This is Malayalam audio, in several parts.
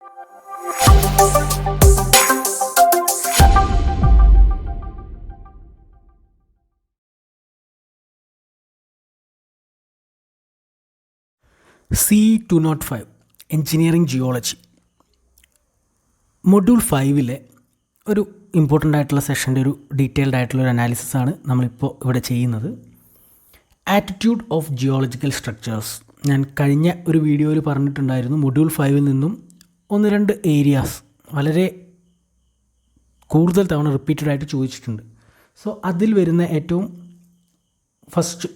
C205 എഞ്ചിനീയറിംഗ് ജിയോളജി മൊഡ്യൂൾ 5 ഒരു ഇമ്പോർട്ടൻ്റ് ആയിട്ടുള്ള സെഷൻ്റെ ഒരു ഡീറ്റെയിൽഡ് ആയിട്ടുള്ള ഒരു അനാലിസിസ് ആണ് നമ്മളിപ്പോൾ ഇവിടെ ചെയ്യുന്നത്. Attitude of geological structures. ഞാൻ കഴിഞ്ഞ ഒരു വീഡിയോയിൽ പറഞ്ഞിട്ടുണ്ടായിരുന്നു, മൊഡ്യൂൾ 5 നിന്നും 1-2 ഏരിയാസ് വളരെ കൂടുതൽ തവണ റിപ്പീറ്റഡ് ആയിട്ട് ചോദിച്ചിട്ടുണ്ട്. സോ അതിൽ വരുന്ന ഏറ്റവും ഫസ്റ്റ്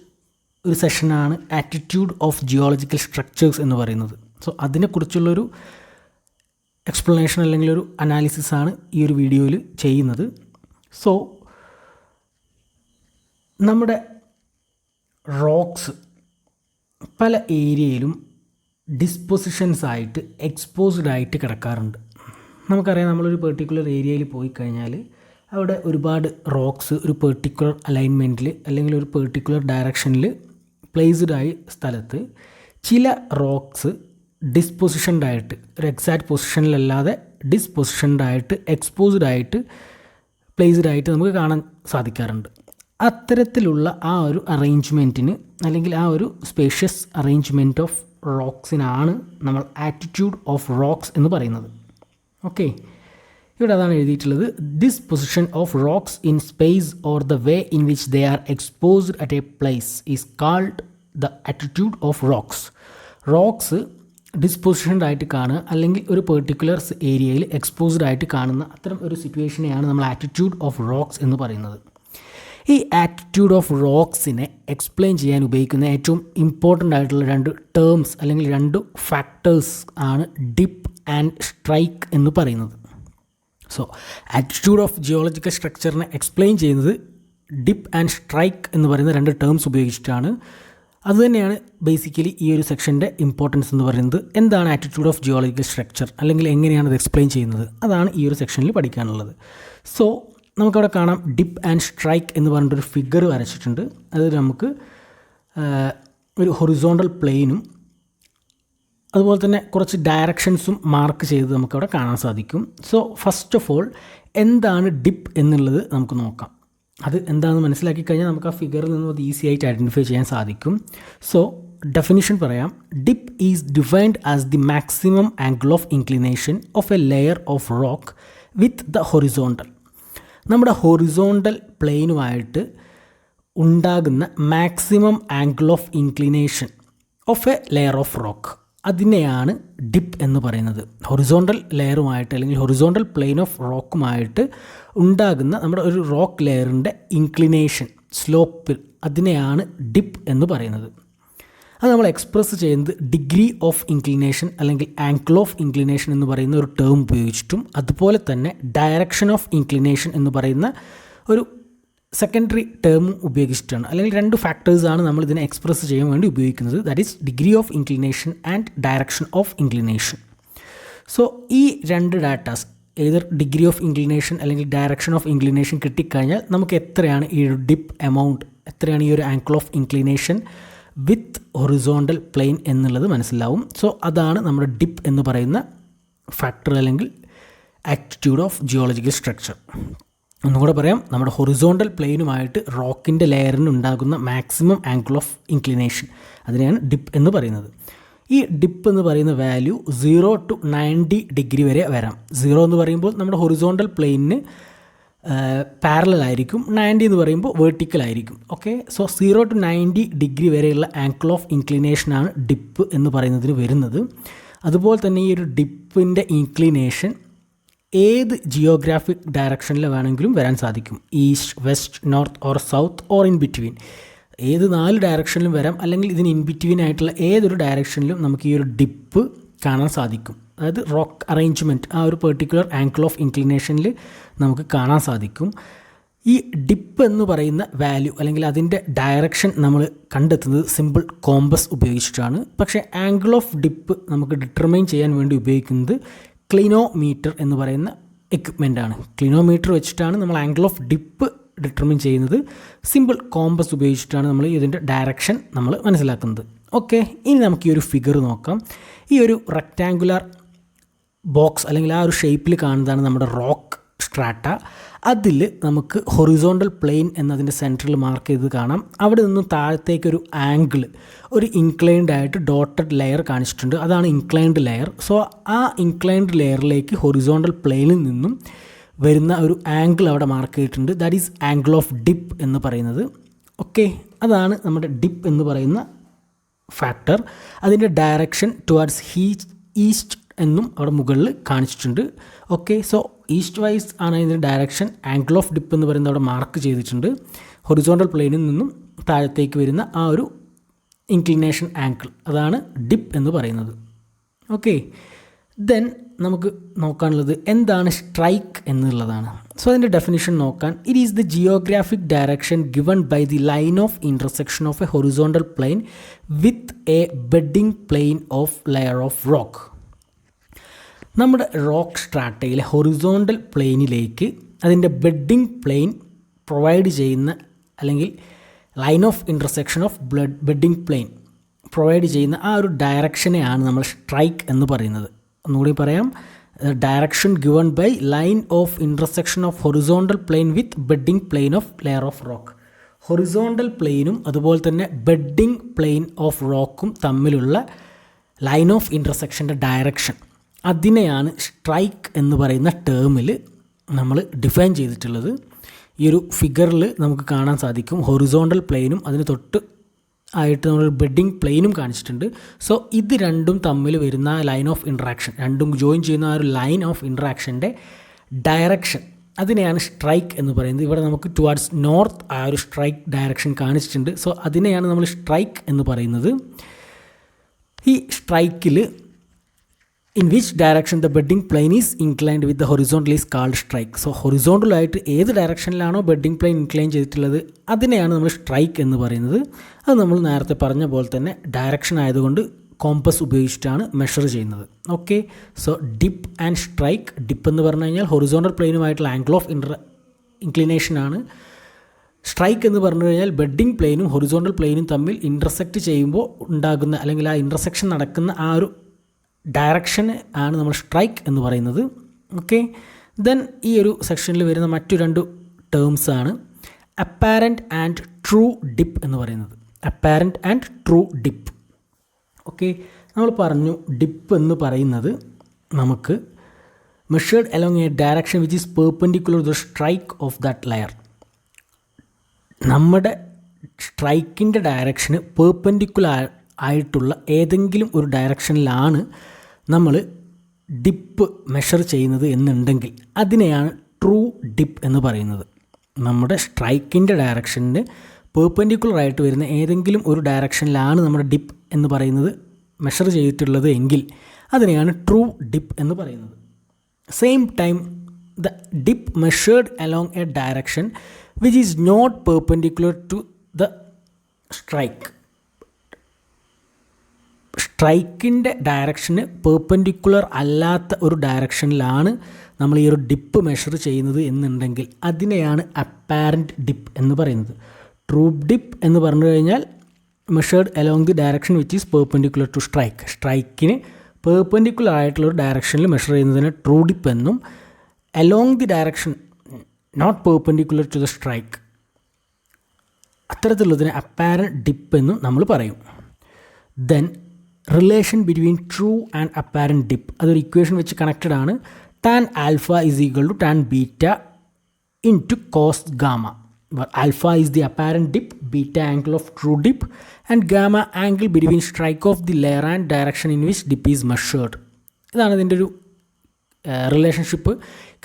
ഒരു സെഷനാണ് ആറ്റിറ്റ്യൂഡ് ഓഫ് ജിയോളജിക്കൽ സ്ട്രക്ചേഴ്സ് എന്ന് പറയുന്നത്. സോ അതിനെക്കുറിച്ചുള്ളൊരു എക്സ്പ്ലനേഷൻ അല്ലെങ്കിൽ ഒരു അനാലിസിസാണ് ഈ ഒരു വീഡിയോയിൽ ചെയ്യുന്നത്. സോ നമ്മുടെ റോക്സ് പല ഏരിയയിലും ഡിസ്പൊസിഷൻസ് ആയിട്ട് എക്സ്പോസ്ഡ് ആയിട്ട് കിടക്കാറുണ്ട്. നമുക്കറിയാം, നമ്മളൊരു പെർട്ടിക്കുലർ ഏരിയയിൽ പോയി കഴിഞ്ഞാൽ അവിടെ ഒരുപാട് റോക്സ് ഒരു പെർട്ടിക്കുലർ അലൈൻമെൻറ്റിൽ അല്ലെങ്കിൽ ഒരു പെർട്ടിക്കുലർ ഡയറക്ഷനിൽ പ്ലേസ്ഡ് ആയ സ്ഥലത്ത് ചില റോക്സ് ഡിസ്പൊസിഷൻഡ് ആയിട്ട്, ഒരു എക്സാക്റ്റ് പൊസിഷനിലല്ലാതെ ഡിസ്പൊസിഷൻഡ് ആയിട്ട് എക്സ്പോസ്ഡ് ആയിട്ട് പ്ലേസ്ഡ് ആയിട്ട് നമുക്ക് കാണാൻ സാധിക്കാറുണ്ട്. അത്തരത്തിലുള്ള ആ ഒരു അറേഞ്ച്മെൻറ്റിന് അല്ലെങ്കിൽ ആ ഒരു സ്പേഷ്യസ് അറേഞ്ച്മെൻറ്റ് ഓഫ് റോക്സിനാണ് നമ്മൾ ആറ്റിറ്റ്യൂഡ് ഓഫ് റോക്സ് എന്ന് പറയുന്നത്. ഓക്കെ, ഇവിടെ അതാണ് എഴുതിയിട്ടുള്ളത്. This position of rocks in space or the way in which they are exposed at a place is called the attitude of rocks. Rocks dispositioned ആയിട്ട് കാണുക അല്ലെങ്കിൽ ഒരു പെർട്ടിക്കുലർ ഏരിയയിൽ എക്സ്പോസ്ഡ് ആയിട്ട് കാണുന്ന അത്തരം ഒരു സിറ്റുവേഷനെയാണ് നമ്മൾ ആറ്റിറ്റ്യൂഡ് ഓഫ് റോക്സ് എന്ന് പറയുന്നത്. ഈ ആറ്റിറ്റ്യൂഡ് ഓഫ് റോക്സിനെ എക്സ്പ്ലെയിൻ ചെയ്യാൻ ഉപയോഗിക്കുന്ന ഏറ്റവും ഇമ്പോർട്ടൻ്റ് ആയിട്ടുള്ള 2 ടേംസ് അല്ലെങ്കിൽ 2 ഫാക്ടേഴ്സ് ആണ് ഡിപ്പ് ആൻഡ് സ്ട്രൈക്ക് എന്ന് പറയുന്നത്. സോ ആറ്റിറ്റ്യൂഡ് ഓഫ് ജിയോളജിക്കൽ സ്ട്രക്ചറിനെ എക്സ്പ്ലെയിൻ ചെയ്യുന്നത് ഡിപ്പ് ആൻഡ് സ്ട്രൈക്ക് എന്ന് പറയുന്ന 2 ടേംസ് ഉപയോഗിച്ചിട്ടാണ്. അതുതന്നെയാണ് ബേസിക്കലി ഈ ഒരു സെക്ഷൻ്റെ ഇമ്പോർട്ടൻസ് എന്ന് പറയുന്നത്. എന്താണ് ആറ്റിറ്റ്യൂഡ് ഓഫ് ജിയോളജിക്കൽ സ്ട്രക്ചർ അല്ലെങ്കിൽ എങ്ങനെയാണ് അത് എക്സ്പ്ലെയിൻ ചെയ്യുന്നത്, അതാണ് ഈ ഒരു സെക്ഷനിൽ പഠിക്കാനുള്ളത്. സോ നമുക്കവിടെ കാണാം, ഡിപ്പ് ആൻഡ് സ്ട്രൈക്ക് എന്ന് പറഞ്ഞിട്ടൊരു ഫിഗർ വരച്ചിട്ടുണ്ട്. അത് നമുക്ക് ഒരു ഹൊറിസോണ്ടൽ പ്ലെയിനും അതുപോലെ തന്നെ കുറച്ച് ഡയറക്ഷൻസും മാർക്ക് ചെയ്ത് നമുക്കവിടെ കാണാൻ സാധിക്കും. സോ ഫസ്റ്റ് ഓഫ് ഓൾ എന്താണ് ഡിപ്പ് എന്നുള്ളത് നമുക്ക് നോക്കാം. അത് എന്താണെന്ന് മനസ്സിലാക്കി കഴിഞ്ഞാൽ നമുക്ക് ആ ഫിഗറിൽ നിന്നും അത് ഈസി ആയിട്ട് ഐഡൻറ്റിഫൈ ചെയ്യാൻ സാധിക്കും. സോ ഡെഫിനിഷൻ പറയാം. Dip is defined as the maximum angle of inclination of A layer of rock with the horizontal. നമ്മുടെ ഹൊറിസോണ്ടൽ പ്ലെയിനുമായിട്ട് ഉണ്ടാകുന്ന maximum angle of inclination of A layer of rock, അതിനെയാണ് ഡിപ്പ് എന്ന് പറയുന്നത്. ഹൊറിസോണ്ടൽ ലെയറുമായിട്ട് അല്ലെങ്കിൽ ഹൊറിസോണ്ടൽ പ്ലെയിൻ ഓഫ് റോക്കുമായിട്ട് ഉണ്ടാകുന്ന നമ്മുടെ ഒരു റോക്ക് ലെയറിൻ്റെ ഇൻക്ലിനേഷൻ, സ്ലോപ്പിൽ, അതിനെയാണ് ഡിപ്പ് എന്ന് പറയുന്നത്. അത് നമ്മൾ എക്സ്പ്രസ് ചെയ്യുന്നത് ഡിഗ്രി ഓഫ് ഇൻക്ലിനേഷൻ അല്ലെങ്കിൽ ആംഗിൾ ഓഫ് ഇൻക്ലിനേഷൻ എന്ന് പറയുന്ന ഒരു ടേം ഉപയോഗിച്ചിട്ടും അതുപോലെ തന്നെ ഡയറക്ഷൻ ഓഫ് ഇൻക്ലിനേഷൻ എന്ന് പറയുന്ന ഒരു സെക്കൻഡറി ടേമും ഉപയോഗിച്ചിട്ടാണ്. അല്ലെങ്കിൽ 2 ഫാക്ടേഴ്സാണ് നമ്മൾ ഇതിനെ എക്സ്പ്രസ് ചെയ്യാൻ വേണ്ടി ഉപയോഗിക്കുന്നത്. That is degree of inclination and direction of inclination. So ഈ 2 ഡാറ്റാസ്, ഏതൊരു ഡിഗ്രി ഓഫ് ഇൻക്ലിനേഷൻ അല്ലെങ്കിൽ ഡയറക്ഷൻ ഓഫ് ഇൻക്ലിനേഷൻ കിട്ടിക്കഴിഞ്ഞാൽ നമുക്ക് എത്രയാണ് ഈ ഒരു ഡിപ്പ് എമൗണ്ട്, എത്രയാണ് ഈ ഒരു angle of inclination with horizontal plane എന്നുള്ളത് മനസ്സിലാവും. സോ അതാണ് നമ്മുടെ ഡിപ്പ് എന്ന് പറയുന്ന ഫാക്ടർ അല്ലെങ്കിൽ ആറ്റിറ്റ്യൂഡ് ഓഫ് ജിയോളജിക്കൽ സ്ട്രക്ചർ. ഒന്നുകൂടെ പറയാം, നമ്മുടെ ഹൊറിസോണ്ടൽ പ്ലെയിനുമായിട്ട് റോക്കിൻ്റെ ലെയറിന് ഉണ്ടാകുന്ന മാക്സിമം ആംഗിൾ ഓഫ് ഇൻക്ലിനേഷൻ, അതിനെയാണ് ഡിപ്പ് എന്ന് പറയുന്നത്. ഈ ഡിപ്പ് എന്ന് പറയുന്ന വാല്യൂ 0 to 90 ഡിഗ്രി വരെ വരാം. 0 എന്ന് പറയുമ്പോൾ നമ്മുടെ ഹൊറിസോണ്ടൽ പ്ലെയിനിന് പാരലൽ ആയിരിക്കും, 90 എന്ന് പറയുമ്പോൾ വെർട്ടിക്കൽ ആയിരിക്കും. ഓക്കെ, സോ 0 to 90 ഡിഗ്രി വരെയുള്ള ആംഗിൾ ഓഫ് ഇൻക്ലിനേഷനാണ് ഡിപ്പ് എന്ന് പറയുന്നതിന് വരുന്നത്. അതുപോലെ തന്നെ ഈ ഒരു ഡിപ്പിൻ്റെ ഇൻക്ലിനേഷൻ ഏത് ജിയോഗ്രാഫിക് ഡയറക്ഷനിൽ വേണമെങ്കിലും വരാൻ സാധിക്കും. East, west, north or south or in between. ഏത് 4 ഡയറക്ഷനിലും വരാം, അല്ലെങ്കിൽ ഇതിന് ഇൻ ബിറ്റ്വീൻ ആയിട്ടുള്ള ഏതൊരു ഡയറക്ഷനിലും നമുക്ക് ഈ ഒരു ഡിപ്പ് കാണാൻ സാധിക്കും. അതായത് റോക്ക് അറേഞ്ച്മെൻറ്റ് ആ ഒരു പെർട്ടിക്കുലർ ആംഗിൾ ഓഫ് ഇൻക്ലിനേഷനിൽ നമുക്ക് കാണാൻ സാധിക്കും. ഈ ഡിപ്പ് എന്ന് പറയുന്ന വാല്യൂ അല്ലെങ്കിൽ അതിൻ്റെ ഡയറക്ഷൻ നമ്മൾ കണ്ടെത്തുന്നത് സിമ്പിൾ കോമ്പസ് ഉപയോഗിച്ചിട്ടാണ്. പക്ഷേ ആംഗിൾ ഓഫ് ഡിപ്പ് നമുക്ക് ഡിറ്റർമൈൻ ചെയ്യാൻ വേണ്ടി ഉപയോഗിക്കുന്നത് ക്ലിനോമീറ്റർ എന്ന് പറയുന്ന എക്യുപ്മെൻ്റാണ്. ക്ലിനോമീറ്റർ വെച്ചിട്ടാണ് നമ്മൾ ആംഗിൾ ഓഫ് ഡിപ്പ് ഡിറ്റർമിൻ ചെയ്യുന്നത്. സിമ്പിൾ കോമ്പസ് ഉപയോഗിച്ചിട്ടാണ് നമ്മൾ ഇതിൻ്റെ ഡയറക്ഷൻ നമ്മൾ മനസ്സിലാക്കുന്നത്. ഓക്കെ, ഇനി നമുക്ക് ഈ ഒരു ഫിഗർ നോക്കാം. ഈ ഒരു റെക്റ്റാങ്കുലർ ബോക്സ് അല്ലെങ്കിൽ ആ ഒരു ഷേപ്പിൽ കാണുന്നതാണ് നമ്മുടെ റോക്ക് സ്ട്രാറ്റ. അതിൽ നമുക്ക് ഹൊറിസോണ്ടൽ പ്ലെയിൻ എന്നതിൻ്റെ സെൻറ്ററിൽ മാർക്ക് ചെയ്ത് കാണാം. അവിടെ നിന്നും താഴത്തേക്കൊരു ആംഗിൾ, ഒരു ഇൻക്ലൈൻഡ് ആയിട്ട് ഡോട്ടഡ് ലെയർ കാണിച്ചിട്ടുണ്ട്. അതാണ് ഇൻക്ലൈൻഡ് ലെയർ. സോ ആ ഇൻക്ലൈൻഡ് ലെയറിലേക്ക് ഹൊറിസോണ്ടൽ പ്ലെയിനിൽ നിന്നും വരുന്ന ഒരു ആംഗിൾ അവിടെ മാർക്ക് ചെയ്തിട്ടുണ്ട്. That is angle of dip എന്ന് പറയുന്നത്. ഓക്കെ, അതാണ് നമ്മുടെ ഡിപ്പ് എന്ന് പറയുന്ന ഫാക്ടർ. അതിൻ്റെ ഡയറക്ഷൻ ടുവാർഡ്സ് ഈസ്റ്റ് എന്നും അവിടെ മുകളിൽ കാണിച്ചിട്ടുണ്ട്. ഓക്കെ, സോ ഈസ്റ്റ് വൈസ് ആണ് ഇതിൻ്റെ ഡയറക്ഷൻ. ആംഗിൾ ഓഫ് ഡിപ്പ് എന്ന് പറയുന്നത് അവിടെ മാർക്ക് ചെയ്തിട്ടുണ്ട്. ഹൊറിസോണ്ടൽ പ്ലെയിനിൽ നിന്നും താഴത്തേക്ക് വരുന്ന ആ ഒരു ഇൻക്ലിനേഷൻ ആംഗിൾ, അതാണ് ഡിപ്പ് എന്ന് പറയുന്നത്. ഓക്കെ, ദെൻ നമുക്ക് നോക്കാനുള്ളത് എന്താണ് സ്ട്രൈക്ക് എന്നുള്ളതാണ്. സോ അതിൻ്റെ ഡെഫിനിഷൻ നോക്കാൻ, it is the geographic direction given by the line of intersection of a horizontal plane with a bedding plane of layer of rock. നമ്മുടെ റോക്ക് സ്ട്രാറ്റയിലെ ഹൊറിസോണ്ടൽ പ്ലെയിനിലേക്ക് അതിൻ്റെ ബെഡിങ് പ്ലെയിൻ പ്രൊവൈഡ് ചെയ്യുന്ന, അല്ലെങ്കിൽ line of intersection of bedding plane provide ചെയ്യുന്ന ആ ഒരു ഡയറക്ഷനെയാണ് നമ്മൾ സ്ട്രൈക്ക് എന്ന് പറയുന്നത്. ഒന്നുകൂടി പറയാം, direction given by line of intersection of horizontal plane with bedding plane of layer of rock. Horizontal പ്ലെയിനും അതുപോലെ തന്നെ ബെഡിങ് പ്ലെയിൻ ഓഫ് റോക്കും തമ്മിലുള്ള ലൈൻ ഓഫ് ഇൻ്റർസെക്ഷൻ്റെ ഡയറക്ഷൻ, അതിനെയാണ് സ്ട്രൈക്ക് എന്ന് പറയുന്ന ടേമിൽ നമ്മൾ ഡിഫൈൻ ചെയ്തിട്ടുള്ളത്. ഈ ഒരു ഫിഗറിൽ നമുക്ക് കാണാൻ സാധിക്കും. ഹൊറിസോണ്ടൽ പ്ലെയിനും അതിന് തൊട്ട് ആയിട്ട് നമ്മൾ ബെഡിങ് പ്ലെയിനും കാണിച്ചിട്ടുണ്ട്. സോ ഇത് രണ്ടും തമ്മിൽ വരുന്ന ലൈൻ ഓഫ് ഇൻട്രാക്ഷൻ, രണ്ടും ജോയിൻ ചെയ്യുന്ന ആ ഒരു ലൈൻ ഓഫ് ഇൻട്രാക്ഷൻ്റെ ഡയറക്ഷൻ, അതിനെയാണ് സ്ട്രൈക്ക് എന്ന് പറയുന്നത്. ഇവിടെ നമുക്ക് ടുവാർഡ്സ് നോർത്ത് ആ ഒരു സ്ട്രൈക്ക് ഡയറക്ഷൻ കാണിച്ചിട്ടുണ്ട്. സോ അതിനെയാണ് നമ്മൾ സ്ട്രൈക്ക് എന്ന് പറയുന്നത്. ഈ സ്ട്രൈക്കിൽ in which direction the bedding plane is inclined with the horizontal is called strike. So ഹൊറിസോണ്ടലായിട്ട് ഏത് ഡയറക്ഷനിലാണോ ബെഡിങ് പ്ലെയിൻ ഇൻക്ലൈൻ ചെയ്തിട്ടുള്ളത് അതിനെയാണ് നമ്മൾ സ്ട്രൈക്ക് എന്ന് പറയുന്നത്. അത് നമ്മൾ നേരത്തെ പറഞ്ഞ പോലെ തന്നെ ഡയറക്ഷൻ ആയതുകൊണ്ട് കോമ്പസ് ഉപയോഗിച്ചിട്ടാണ് മെഷർ ചെയ്യുന്നത്. Okay, so dip and strike. Dip എന്ന് പറഞ്ഞു കഴിഞ്ഞാൽ ഹൊറിസോണ്ടൽ പ്ലെയിനുമായിട്ടുള്ള ആംഗിൾ ഓഫ് ഇൻക്ലിനേഷനാണ്. സ്ട്രൈക്ക് എന്ന് പറഞ്ഞു കഴിഞ്ഞാൽ ബെഡിങ് പ്ലെയിനും ഹൊറിസോണ്ടൽ പ്ലെയിനും തമ്മിൽ ഇൻ്റർസെക്റ്റ് ചെയ്യുമ്പോൾ ഉണ്ടാകുന്ന, അല്ലെങ്കിൽ ആ ഇൻ്റർസെക്ഷൻ നടക്കുന്ന ആ ഒരു ഡയറക്ഷൻ ആണ് നമ്മൾ സ്ട്രൈക്ക് എന്ന് പറയുന്നത്. ഓക്കെ, ദെൻ ഈ ഒരു സെക്ഷനിൽ വരുന്ന മറ്റു രണ്ട് ടേംസാണ് അപ്പാരൻറ്റ് ആൻഡ് ട്രൂ ഡിപ്പ് എന്ന് പറയുന്നത്. Apparent and true dip. Okay, നമ്മൾ പറഞ്ഞു ഡിപ്പ് എന്ന് പറയുന്നത് നമുക്ക് measured along a direction which is perpendicular to the strike of that layer. നമ്മുടെ സ്ട്രൈക്കിൻ്റെ ഡയറക്ഷന് പെർപെൻഡിക്കുലർ ആയിട്ടുള്ള ഏതെങ്കിലും ഒരു ഡയറക്ഷനിലാണ് നമ്മൾ ഡിപ്പ് മെഷർ ചെയ്യുന്നത് എന്നുണ്ടെങ്കിൽ അതിനെയാണ് ട്രൂ ഡിപ്പ് എന്ന് പറയുന്നത്. നമ്മുടെ സ്ട്രൈക്കിൻ്റെ ഡയറക്ഷന് പെർപെൻഡിക്കുലർ ആയിട്ട് വരുന്ന ഏതെങ്കിലും ഒരു ഡയറക്ഷനിലാണ് നമ്മുടെ ഡിപ്പ് എന്ന് പറയുന്നത് മെഷർ ചെയ്തിട്ടുള്ളത് എങ്കിൽ അതിനെയാണ് ട്രൂ ഡിപ്പ് എന്ന് പറയുന്നത്. Same time the dip measured along a direction which is not perpendicular to the strike. സ്ട്രൈക്കിൻ്റെ ഡയറക്ഷന് പെർപെൻഡിക്കുലർ അല്ലാത്ത ഒരു ഡയറക്ഷനിലാണ് നമ്മൾ ഈ ഒരു ഡിപ്പ് മെഷർ ചെയ്യുന്നത് എന്നുണ്ടെങ്കിൽ അതിനെയാണ് അപ്പാരൻറ്റ് ഡിപ്പ് എന്ന് പറയുന്നത്. ട്രൂ ഡിപ്പ് എന്ന് പറഞ്ഞു കഴിഞ്ഞാൽ measured along the direction which is perpendicular to strike. സ്ട്രൈക്കിന് പെർപെൻഡിക്കുലർ ആയിട്ടുള്ള ഒരു ഡയറക്ഷനിൽ മെഷർ ചെയ്യുന്നതിന് ട്രൂ ഡിപ്പ് എന്നും, along the direction not perpendicular to the strike, അത്തരത്തിലുള്ളതിന് അപ്പാരൻറ്റ് ഡിപ്പ് എന്നും നമ്മൾ പറയും. Then relation between true and apparent dip, അതൊരു ഇക്വേഷൻ വെച്ച് കണക്റ്റഡ് ആണ്. Tan alpha is equal to tan beta into cos gamma. Alpha is the apparent dip, beta angle of true dip, and gamma angle between strike of the layer and direction in which dip is measured. ഇതാണ് ഇതിൻ്റെ ഒരു റിലേഷൻഷിപ്പ്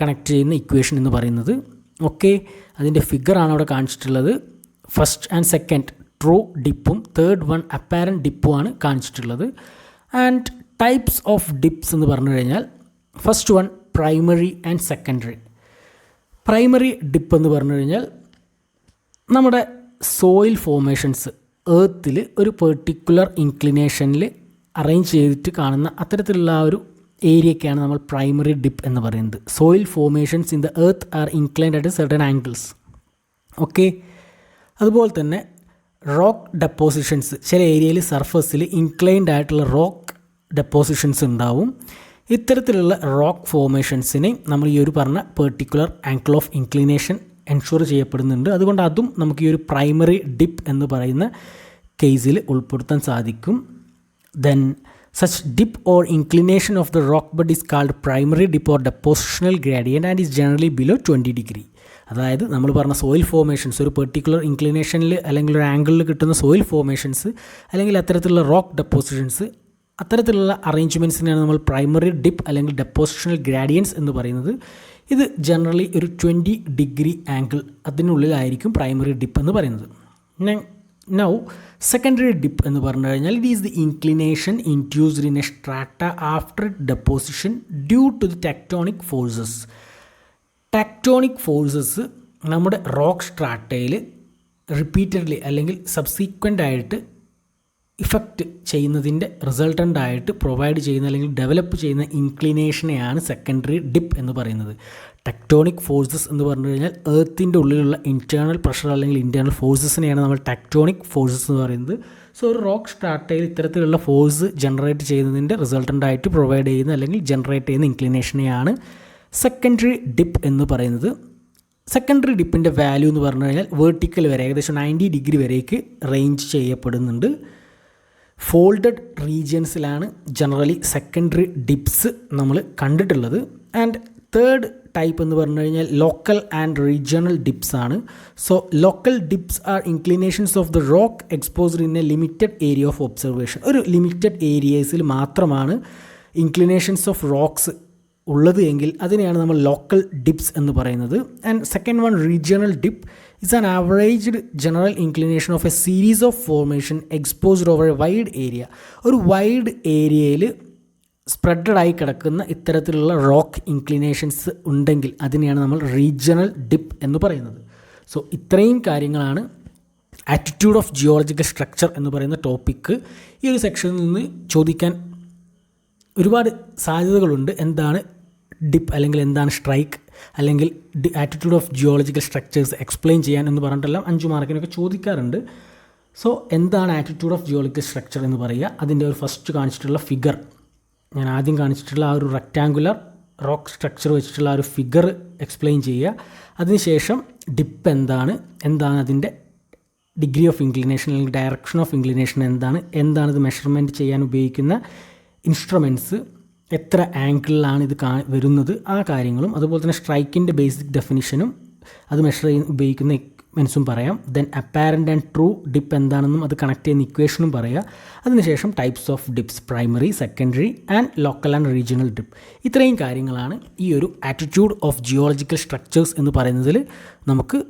കണക്ട് ചെയ്യുന്ന ഇക്വേഷൻ എന്ന് പറയുന്നത്. ഓക്കെ, അതിൻ്റെ ഫിഗറാണ് അവിടെ കാണിച്ചിട്ടുള്ളത്. ഫസ്റ്റ് ആൻഡ് സെക്കൻഡ് ട്രൂ ഡിപ്പും തേർഡ് വൺ അപ്പാരൻറ്റ് ഡിപ്പുമാണ് കാണിച്ചിട്ടുള്ളത്. ആൻഡ് ടൈപ്സ് ഓഫ് ഡിപ്സ് എന്ന് പറഞ്ഞു കഴിഞ്ഞാൽ first one primary and secondary. Primary dip എന്ന് പറഞ്ഞു കഴിഞ്ഞാൽ നമ്മുടെ സോയിൽ ഫോർമേഷൻസ് എർത്തിൽ ഒരു പെർട്ടിക്കുലർ ഇൻക്ലിനേഷനിൽ അറേഞ്ച് ചെയ്തിട്ട് കാണുന്ന അത്തരത്തിലുള്ള ആ ഒരു ഏരിയയ്ക്കാണ് നമ്മൾ പ്രൈമറി ഡിപ്പ് എന്ന് പറയുന്നത്. Soil formations in the earth are inclined at certain angles. Okay, അതുപോലെ തന്നെ റോക്ക് ഡെപ്പോസിഷൻസ്, ചില ഏരിയയിൽ സർഫസിൽ ഇൻക്ലൈൻഡ് ആയിട്ടുള്ള റോക്ക് ഡെപ്പോസിഷൻസ് ഉണ്ടാവും. ഇത്തരത്തിലുള്ള റോക്ക് ഫോർമേഷൻസിനെ നമ്മൾ ഈ ഒരു പറഞ്ഞ particular angle of inclination ensure ചെയ്യപ്പെടുന്നുണ്ട്. അതുകൊണ്ട് അതും നമുക്ക് ഈ ഒരു പ്രൈമറി ഡിപ്പ് എന്ന് പറയുന്ന കേസിൽ ഉൾപ്പെടുത്താൻ സാധിക്കും. Then such dip or inclination of the rock bud is called primary dip or depositional gradient and is generally below 20 degree. അതായത് നമ്മൾ പറഞ്ഞ സോയിൽ ഫോർമേഷൻസ് ഒരു പെർട്ടിക്കുലർ ഇൻക്ലിനേഷനിൽ അല്ലെങ്കിൽ ഒരു ആംഗിളിൽ കിട്ടുന്ന സോയിൽ ഫോർമേഷൻസ് അല്ലെങ്കിൽ അത്തരത്തിലുള്ള റോക്ക് ഡെപ്പോസിഷൻസ്, അത്തരത്തിലുള്ള അറേഞ്ച്മെൻറ്റ്സിനെയാണ് നമ്മൾ പ്രൈമറി ഡിപ്പ് അല്ലെങ്കിൽ ഡെപ്പോസിഷണൽ ഗ്രാഡിയൻസ് എന്ന് പറയുന്നത്. ഇത് ജനറലി ഒരു 20 ഡിഗ്രി ആംഗിൾ അതിനുള്ളിലായിരിക്കും പ്രൈമറി ഡിപ്പ് എന്ന് പറയുന്നത്. നൗ സെക്കൻഡറി ഡിപ്പ് എന്ന് പറഞ്ഞു കഴിഞ്ഞാൽ it is the inclination induced in a strata after deposition due to the tectonic forces. Tectonic forces നമ്മുടെ റോക്ക് സ്ട്രാറ്റയിൽ റിപ്പീറ്റഡ്ലി അല്ലെങ്കിൽ സബ്സീക്വൻ്റ് ആയിട്ട് ഇഫക്റ്റ് ചെയ്യുന്നതിൻ്റെ റിസൾട്ടൻ്റായിട്ട് പ്രൊവൈഡ് ചെയ്യുന്ന അല്ലെങ്കിൽ ഡെവലപ്പ് ചെയ്യുന്ന ഇൻക്ലിനേഷനെയാണ് സെക്കൻഡറി ഡിപ്പ് എന്ന് പറയുന്നത്. ടെക്ടോണിക് ഫോഴ്സസ് എന്ന് പറഞ്ഞു കഴിഞ്ഞാൽ എർത്തിൻ്റെ ഉള്ളിലുള്ള ഇൻറ്റേർണൽ പ്രഷർ അല്ലെങ്കിൽ ഇൻറ്റേർണൽ ഫോഴ്സസിനെയാണ് നമ്മൾ ടെക്ടോണിക് ഫോഴ്സസ് എന്ന് പറയുന്നത്. സോ ഒരു റോക്ക് സ്ട്രാറ്റയിൽ ഇത്തരത്തിലുള്ള ഫോഴ്സ് ജനറേറ്റ് ചെയ്യുന്നതിൻ്റെ റിസൾട്ടൻ്റായിട്ട് പ്രൊവൈഡ് ചെയ്യുന്ന അല്ലെങ്കിൽ ജനറേറ്റ് ചെയ്യുന്ന ഇൻക്ലിനേഷനെയാണ് സെക്കൻഡറി ഡിപ്പ് എന്ന് പറയുന്നത്. സെക്കൻഡറി ഡിപ്പിൻ്റെ വാല്യൂ എന്ന് പറഞ്ഞു കഴിഞ്ഞാൽ വേർട്ടിക്കൽ വരെ ഏകദേശം 90 ഡിഗ്രി വരേക്ക് റേഞ്ച് ചെയ്യപ്പെടുന്നുണ്ട്. ഫോൾഡഡ് റീജിയൻസിലാണ് ജനറലി സെക്കൻഡറി ഡിപ്സ് നമ്മൾ കണ്ടിട്ടുള്ളത്. ആൻഡ് തേർഡ് ടൈപ്പ് എന്ന് പറഞ്ഞു കഴിഞ്ഞാൽ ലോക്കൽ ആൻഡ് റീജിയണൽ ഡിപ്സ് ആണ്. So local dips are inclinations of the rock exposed in a limited area of observation. ഒരു ലിമിറ്റഡ് ഏരിയസിൽ മാത്രമാണ് ഇൻക്ലിനേഷൻസ് ഓഫ് റോക്സ് ഉള്ളത് എങ്കിൽ അതിനെയാണ് നമ്മൾ ലോക്കൽ ഡിപ്സ് എന്ന് പറയുന്നത്. And second one regional dip is an averaged general inclination of a series of formation exposed over a wide area. ഒരു വൈഡ് ഏരിയയിൽ സ്പ്രെഡായി കിടക്കുന്ന ഇത്തരത്തിലുള്ള റോക്ക് ഇൻക്ലിനേഷൻസ് ഉണ്ടെങ്കിൽ അതിനെയാണ് നമ്മൾ റീജിയണൽ ഡിപ്പ് എന്ന് പറയുന്നത്. സോ ഇത്രയും കാര്യങ്ങളാണ് ആറ്റിറ്റ്യൂഡ് ഓഫ് ജിയോളജിക്കൽ സ്ട്രക്ചർ എന്ന് പറയുന്ന ടോപ്പിക്ക്. ഈ ഒരു സെക്ഷനിൽ നിന്ന് ചോദിക്കാൻ ഒരുപാട് സാധ്യതകളുണ്ട്. എന്താണ് ഡിപ്പ് അല്ലെങ്കിൽ എന്താണ് സ്ട്രൈക്ക് അല്ലെങ്കിൽ attitude of geological structures explain ചെയ്യാൻ എന്ന് പറഞ്ഞിട്ടെല്ലാം 5 മാർക്കിനൊക്കെ ചോദിക്കാറുണ്ട്. സോ എന്താണ് ആറ്റിറ്റ്യൂഡ് ഓഫ് ജിയോളജിക്കൽ സ്ട്രക്ചർ എന്ന് പറയുക, അതിൻ്റെ ഒരു ഫസ്റ്റ് കാണിച്ചിട്ടുള്ള ഫിഗർ, ഞാൻ ആദ്യം കാണിച്ചിട്ടുള്ള ആ ഒരു റെക്റ്റാങ്കുലർ റോക്ക് സ്ട്രക്ചർ വെച്ചിട്ടുള്ള ആ ഒരു ഫിഗർ എക്സ്പ്ലെയിൻ ചെയ്യുക. അതിനുശേഷം ഡിപ്പ് എന്താണ് അതിൻ്റെ ഡിഗ്രി ഓഫ് ഇൻക്ലിനേഷൻ അല്ലെങ്കിൽ ഡയറക്ഷൻ ഓഫ് ഇൻക്ലിനേഷൻ എന്താണിത് മെഷർമെൻറ്റ് ചെയ്യാൻ ഉപയോഗിക്കുന്ന ഇൻസ്ട്രുമെൻറ്റ്സ്, എത്ര ആംഗിളിലാണ് ഇത് വരുന്നത്, ആ കാര്യങ്ങളും അതുപോലെ തന്നെ സ്ട്രൈക്കിൻ്റെ ബേസിക് ഡെഫിനിഷനും അത് മെഷർ ചെയ്യാൻ ഉപയോഗിക്കുന്ന ഇക്വൻസും പറയാം. Then apparent and true dip എന്താണെന്നും അത് കണക്ട് ചെയ്യുന്ന ഇക്വേഷനും പറയുക. അതിനുശേഷം types of dips, primary, secondary and local and regional dip. ഇത്രയും കാര്യങ്ങളാണ് ഈ ഒരു ആറ്റിറ്റ്യൂഡ് ഓഫ് ജിയോളജിക്കൽ സ്ട്രക്ചേഴ്സ് എന്ന് പറയുന്നതിൽ നമുക്ക്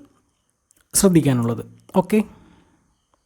ശ്രദ്ധിക്കാനുള്ളത്. ഓക്കെ.